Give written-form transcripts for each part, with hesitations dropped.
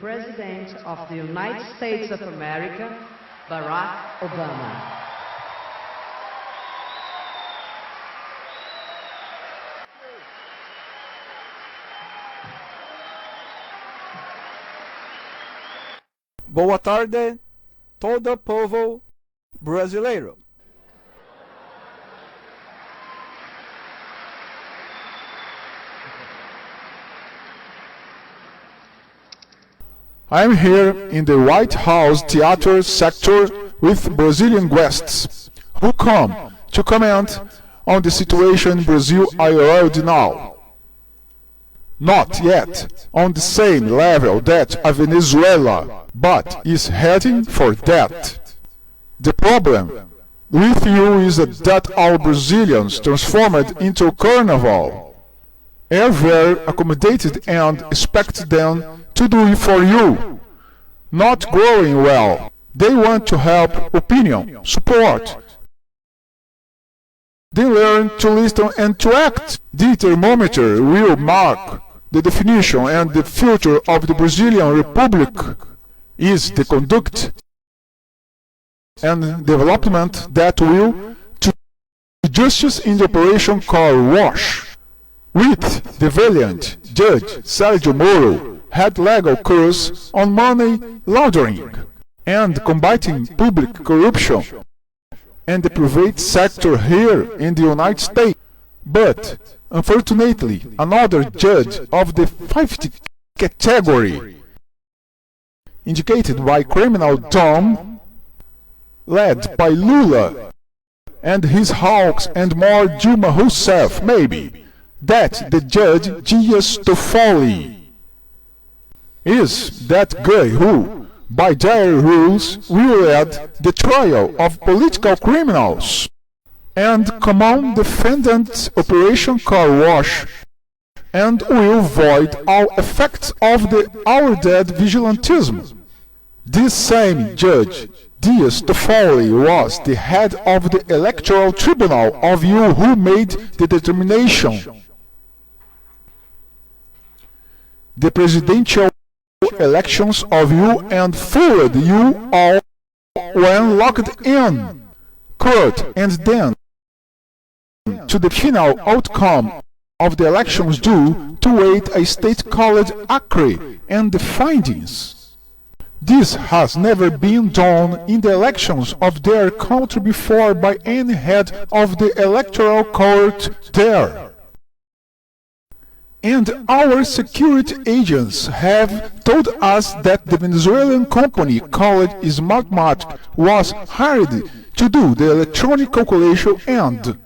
President of the United States of America, Barack Obama. Boa tarde, todo povo brasileiro. I'm here in the White House theater sector with Brazilian guests who come to comment on the situation in Brazil already now. Not yet on the same level that of Venezuela, but is heading for that. The problem with you is that our Brazilians transformed into carnival are very accommodated and expect them to do it for you. Not growing well. They want to help, opinion, support. They learn to listen and to act. The thermometer will mark the definition and the future of the Brazilian Republic is the conduct and development that will to justice in the operation car wash. With the valiant Judge Sergio Moro had legal course on money laundering and combating public corruption and the private sector here in the United States. But, unfortunately, another judge of the 50th category, indicated by criminal Dom, led by Lula and his hawks and more Dilma Rousseff, maybe, that the judge Dias Toffoli is that guy who, by their rules, will lead the trial of political criminals and common defendant Operation Car Wash and will void all effects of the our dead vigilantism. This same judge, Dias Toffoli, was the head of the electoral tribunal of you who made the determination. The presidential elections of you and fooled you all when locked in court and then to the final outcome of the elections due to wait a state called Acre and the findings. This has never been done in the elections of their country before by any head of the electoral court there. And our security agents have told us that the Venezuelan company called Smartmatic was hired to do the electronic calculation and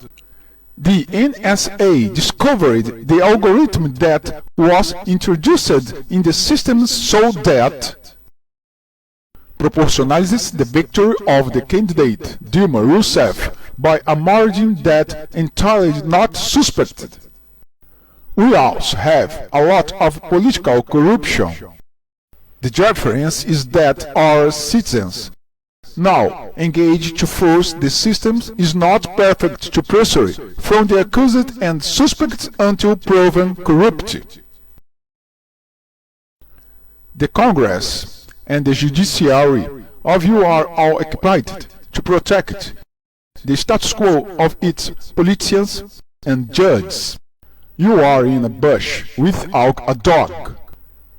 the NSA discovered the algorithm that was introduced in the system so that proportionalizes the victory of the candidate Dilma Rousseff by a margin that entirely not suspected. We also have a lot of political corruption. The difference is that our citizens now engaged to force the systems is not perfect to pressure from the accused and suspects until proven corrupt. The Congress and the judiciary of you are all occupied to protect the status quo of its politicians and judges. You are in a bush without a dog.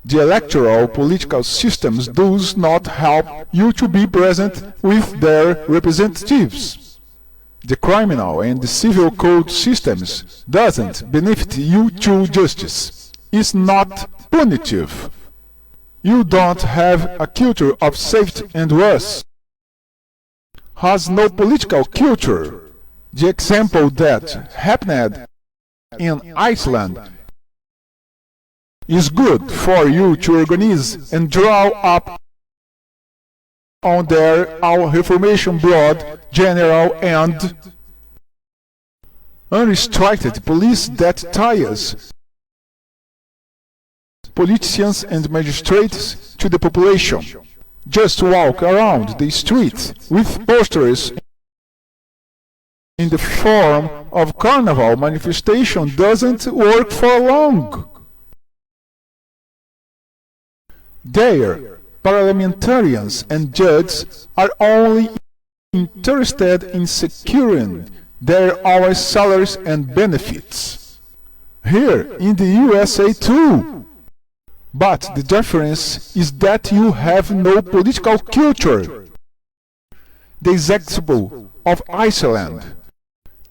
The electoral political systems does not help you to be present with their representatives. The criminal and the civil code systems doesn't benefit you to justice. It's not punitive. You don't have a culture of safety and worse. Has no political culture. The example that happened in Iceland is good for you to organize and draw up on their our Reformation blood general and unrestricted police that ties politicians and magistrates to the population. Just walk around the streets with posters in the form of carnival manifestation doesn't work for long. Their parliamentarians and judges are only interested in securing their own salaries and benefits. Here in the USA too. But the difference is that you have no political culture. The example of Iceland,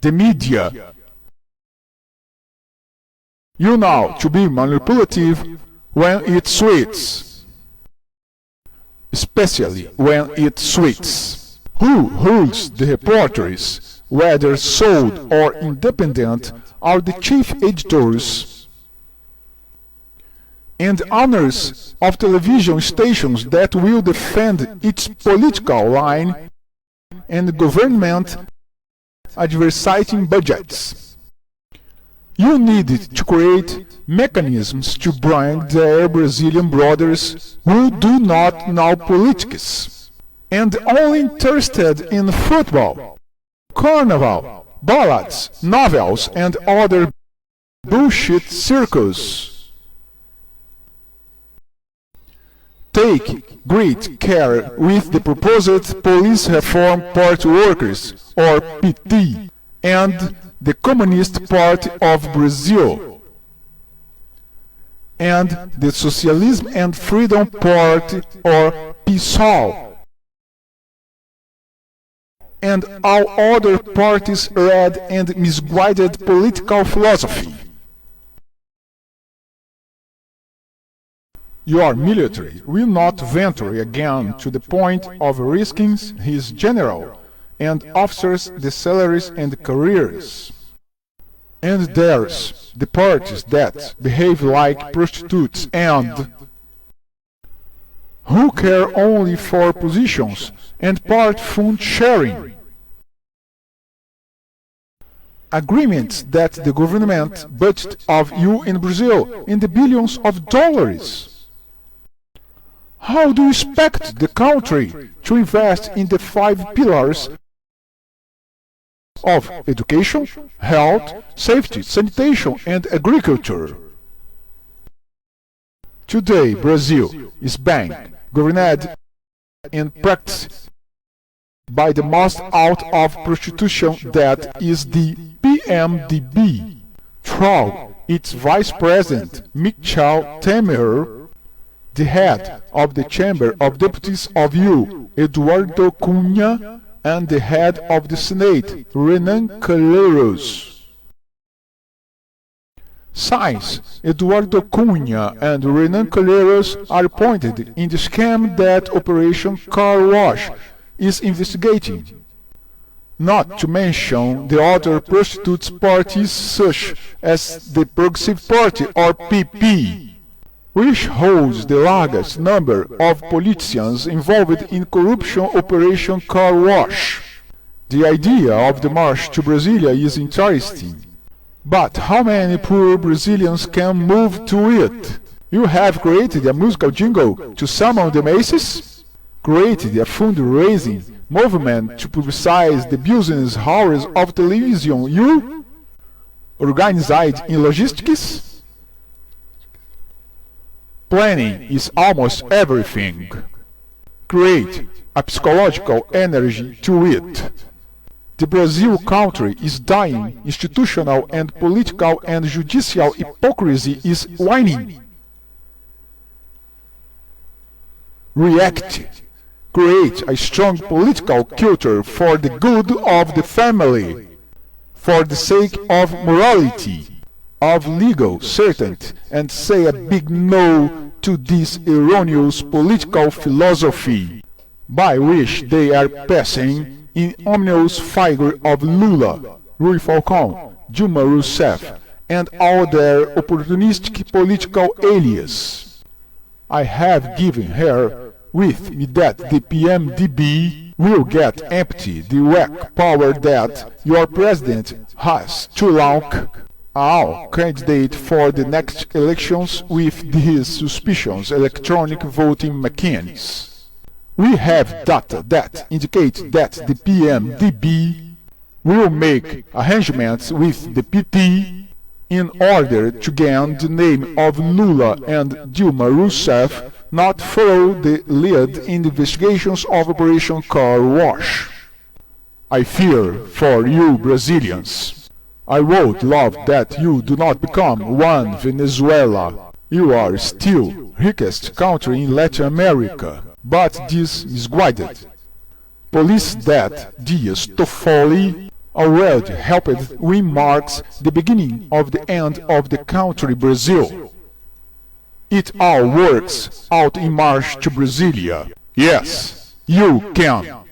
the media. You know to be manipulative when it suits, especially when it suits. Who holds the reporters, whether sold or independent, are the chief editors and owners of television stations that will defend its political line and government advertising budgets. You need to create mechanisms to bring their Brazilian brothers who do not know politics and only interested in football, carnival, ballads, novels, and other bullshit circus. Take great care with the proposed Police Reform Party Workers, or PT, and the Communist Party of Brazil, and the Socialism and Freedom Party, or PSOL, and all other parties' red and misguided political philosophy. Your military will not venture again to the point of risking his general and officers the salaries and careers. And there's the parties that behave like prostitutes and who care only for positions and part fund sharing. Agreements that the government budget of you in Brazil in the billions of dollars. How do you expect the country to invest in the 5 pillars of education, health, safety, sanitation, and agriculture? Today, Brazil is being governed in practice by the most out of prostitution that is the PMDB, through its vice president, Michel Temer, the head of the Chamber of Deputies of U, Eduardo Cunha, and the head of the Senate, Renan Calheiros. Since Eduardo Cunha and Renan Calheiros are appointed in the scam that Operation Car Wash is investigating, not to mention the other prostitutes parties such as the Progressive Party or PP, which holds the largest number of politicians involved in corruption Operation Car Wash. The idea of the march to Brasilia is interesting, but how many poor Brazilians can move to it? You have created a musical jingle to summon the masses? Created a fundraising movement to publicize the business hours of television you? Organized in logistics? Planning is almost everything. Create a psychological energy to it. The Brazil country is dying. Institutional and political and judicial hypocrisy is waning. React. Create a strong political culture for the good of the family, for the sake of morality, of legal certainty, and say a big no to this erroneous political philosophy by which they are passing in ominous figure of Lula, Rui Falcão, Dilma Rousseff, and all their opportunistic political alias. I have given her with me that the PMDB will get empty the whack power that your president has to launch all candidate for the next elections with these suspicious electronic voting machines. We have data that indicate that the PMDB will make arrangements with the PT in order to gain the name of Lula and Dilma Rousseff not follow the lead in the investigations of Operation Car Wash. I fear for you Brazilians. I would love that you do not become one Venezuela. You are still richest country in Latin America, but this is guided. Police that Dias Toffoli already helped win marks the beginning of the end of the country Brazil. It all works out in march to Brasilia. Yes, you can.